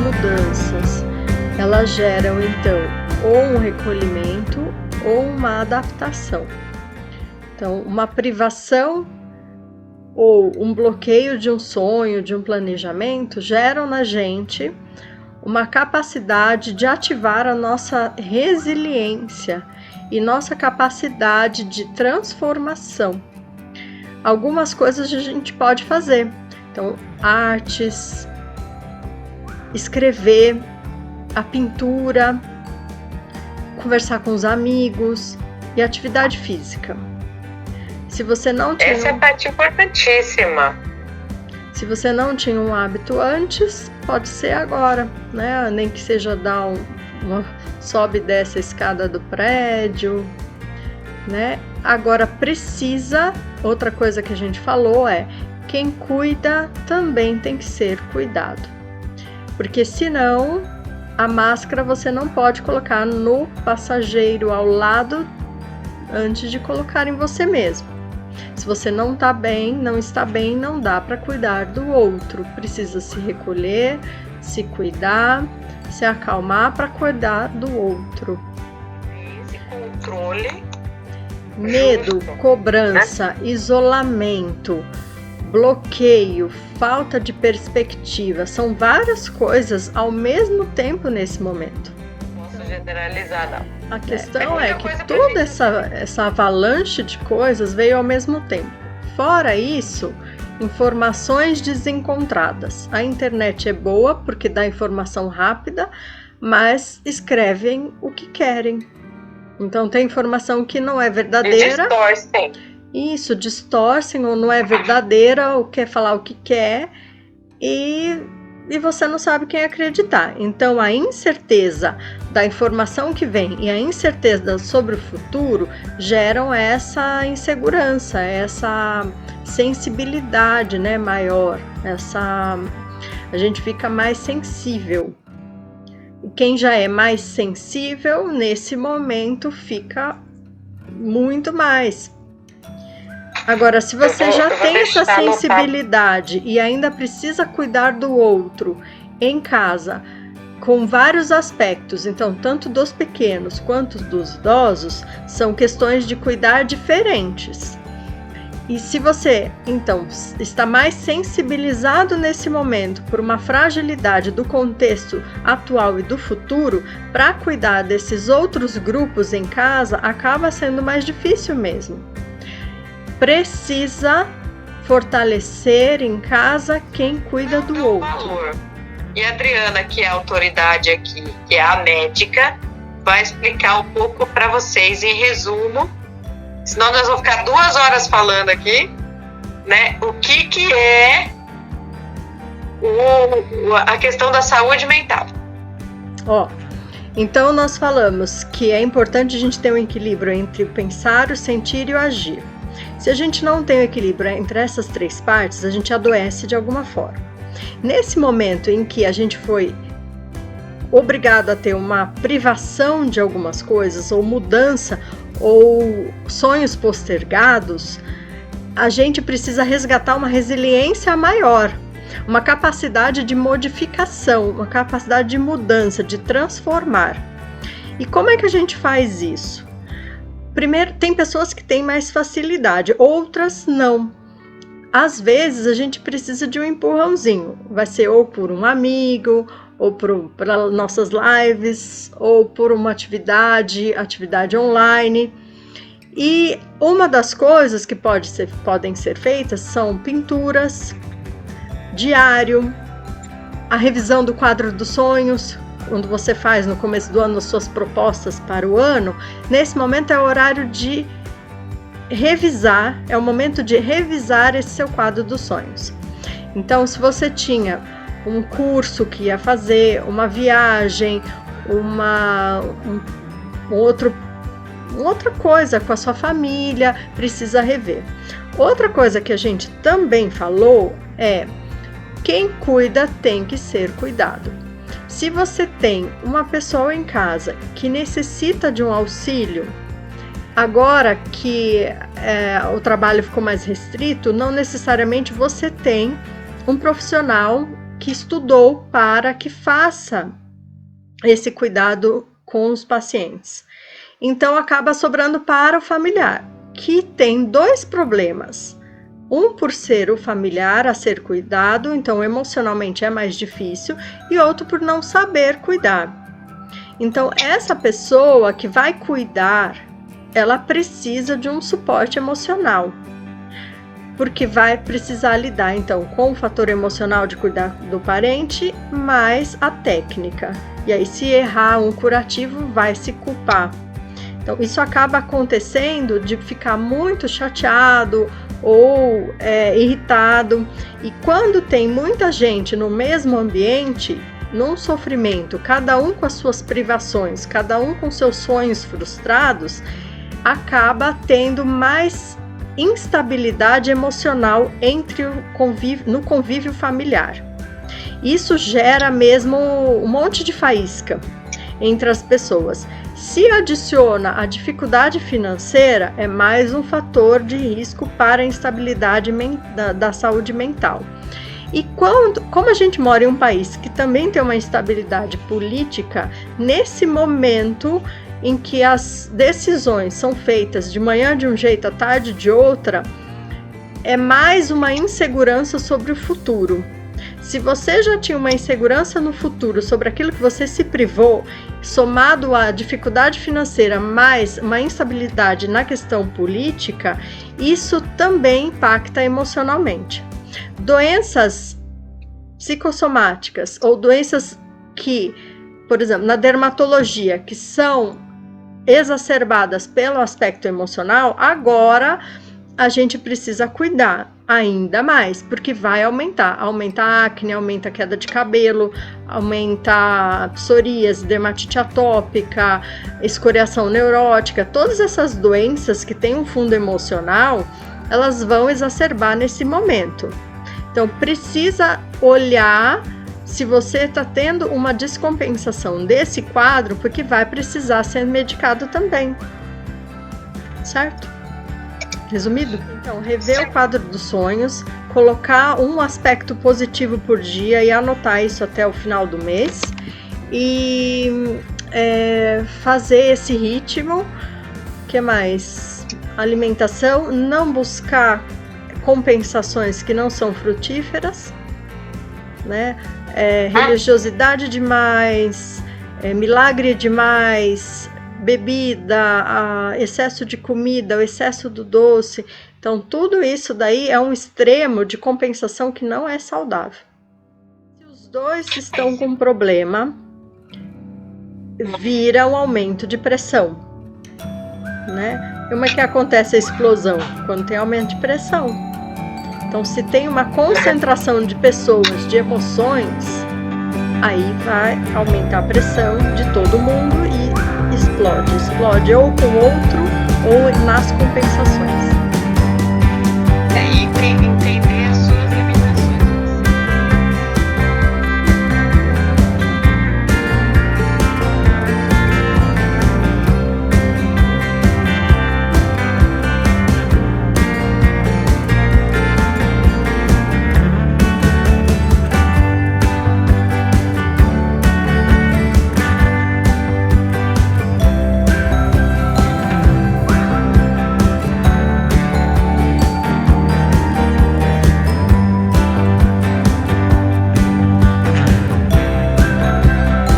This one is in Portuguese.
mudanças, elas geram então ou um recolhimento ou uma adaptação. Então, uma privação ou um bloqueio de um sonho, de um planejamento, geram na gente uma capacidade de ativar a nossa resiliência e nossa capacidade de transformação. Algumas coisas a gente pode fazer, então artes, escrever, a pintura, conversar com os amigos e atividade física. Se você não tinha... Essa é a parte importantíssima. Se você não tinha um hábito antes, pode ser agora, né? Nem que seja dar uma sobe e desce a escada do prédio, né? Agora precisa, outra coisa que a gente falou é, quem cuida também tem que ser cuidado. Porque senão, a máscara você não pode colocar no passageiro ao lado antes de colocar em você mesmo. Se você não está bem, não dá para cuidar do outro. Precisa se recolher, se cuidar, se acalmar para cuidar do outro. Esse controle. Medo, justo, cobrança, né? Isolamento, bloqueio, falta de perspectiva, são várias coisas ao mesmo tempo nesse momento. Posso generalizar, não. A questão é que coisa toda essa avalanche de coisas veio ao mesmo tempo. Fora isso, informações desencontradas. A internet é boa porque dá informação rápida, mas escrevem o que querem. Então tem informação que não é verdadeira. E distorcem. Isso, distorcem ou não é verdadeira, ou quer falar o que quer, e você não sabe quem acreditar. Então a incerteza da informação que vem e a incerteza sobre o futuro geram essa insegurança, essa sensibilidade, né, maior, a gente fica mais sensível. E quem já é mais sensível, nesse momento, fica muito mais. Agora, se você já tem essa sensibilidade e ainda precisa cuidar do outro em casa, com vários aspectos, então, tanto dos pequenos quanto dos idosos, são questões de cuidar diferentes. E se você, então, está mais sensibilizado nesse momento por uma fragilidade do contexto atual e do futuro, para cuidar desses outros grupos em casa, acaba sendo mais difícil mesmo. Precisa fortalecer em casa quem cuida do outro. Valor. E a Adriana, que é a autoridade aqui, que é a médica, vai explicar um pouco para vocês em resumo. Senão nós vamos ficar 2 horas falando aqui, né? O que é a questão da saúde mental. Então nós falamos que é importante a gente ter um equilíbrio entre o pensar, o sentir e o agir. Se a gente não tem o equilíbrio entre essas 3 partes, a gente adoece de alguma forma. Nesse momento em que a gente foi obrigado a ter uma privação de algumas coisas, ou mudança, ou sonhos postergados, a gente precisa resgatar uma resiliência maior, uma capacidade de modificação, uma capacidade de mudança, de transformar. E como é que a gente faz isso? Primeiro, tem pessoas que têm mais facilidade, outras não. Às vezes a gente precisa de um empurrãozinho, vai ser ou por um amigo, ou para nossas lives, ou por uma atividade online. E uma das coisas que podem ser feitas são pinturas, diário, a revisão do quadro dos sonhos, quando você faz no começo do ano as suas propostas para o ano. Nesse momento é o horário de revisar, é o momento de revisar esse seu quadro dos sonhos. Então, se você tinha um curso que ia fazer, uma viagem, outra coisa com a sua família, precisa rever. Outra coisa que a gente também falou é: quem cuida tem que ser cuidado. Se você tem uma pessoa em casa que necessita de um auxílio, agora que o trabalho ficou mais restrito, não necessariamente você tem um profissional que estudou para que faça esse cuidado com os pacientes. Então, acaba sobrando para o familiar, que tem dois problemas. Um por ser o familiar a ser cuidado, então emocionalmente é mais difícil, e outro por não saber cuidar. Então, essa pessoa que vai cuidar, ela precisa de um suporte emocional, porque vai precisar lidar, então, com o fator emocional de cuidar do parente, mais a técnica. E aí, se errar um curativo, vai se culpar. Então, isso acaba acontecendo de ficar muito chateado ou irritado. E quando tem muita gente no mesmo ambiente, num sofrimento, cada um com as suas privações, cada um com seus sonhos frustrados, acaba tendo mais instabilidade emocional no convívio familiar. Isso gera mesmo um monte de faísca entre as pessoas. Se adiciona a dificuldade financeira, é mais um fator de risco para a instabilidade da saúde mental. E como a gente mora em um país que também tem uma instabilidade política, nesse momento em que as decisões são feitas de manhã de um jeito, à tarde de outra, é mais uma insegurança sobre o futuro. Se você já tinha uma insegurança no futuro sobre aquilo que você se privou, somado à dificuldade financeira, mais uma instabilidade na questão política, isso também impacta emocionalmente. Doenças psicossomáticas ou doenças que, por exemplo, na dermatologia, que são exacerbadas pelo aspecto emocional, agora a gente precisa cuidar ainda mais, porque vai aumentar a acne, aumenta a queda de cabelo, aumenta a psoríase, dermatite atópica, escoriação neurótica, todas essas doenças que têm um fundo emocional, elas vão exacerbar nesse momento. Então, precisa olhar se você está tendo uma descompensação desse quadro, porque vai precisar ser medicado também, certo? Resumido? Então, rever o quadro dos sonhos, colocar um aspecto positivo por dia e anotar isso até o final do mês e fazer esse ritmo. O que mais? Alimentação, não buscar compensações que não são frutíferas, né? Religiosidade demais, milagre demais, bebida, excesso de comida, o excesso do doce. Então, tudo isso daí é um extremo de compensação que não é saudável. Se os dois estão com problema, vira um aumento de pressão, né? Como é que acontece a explosão? Quando tem aumento de pressão. Então, se tem uma concentração de pessoas, de emoções, aí vai aumentar a pressão de todo mundo e explode ou com outro ou nas compensações.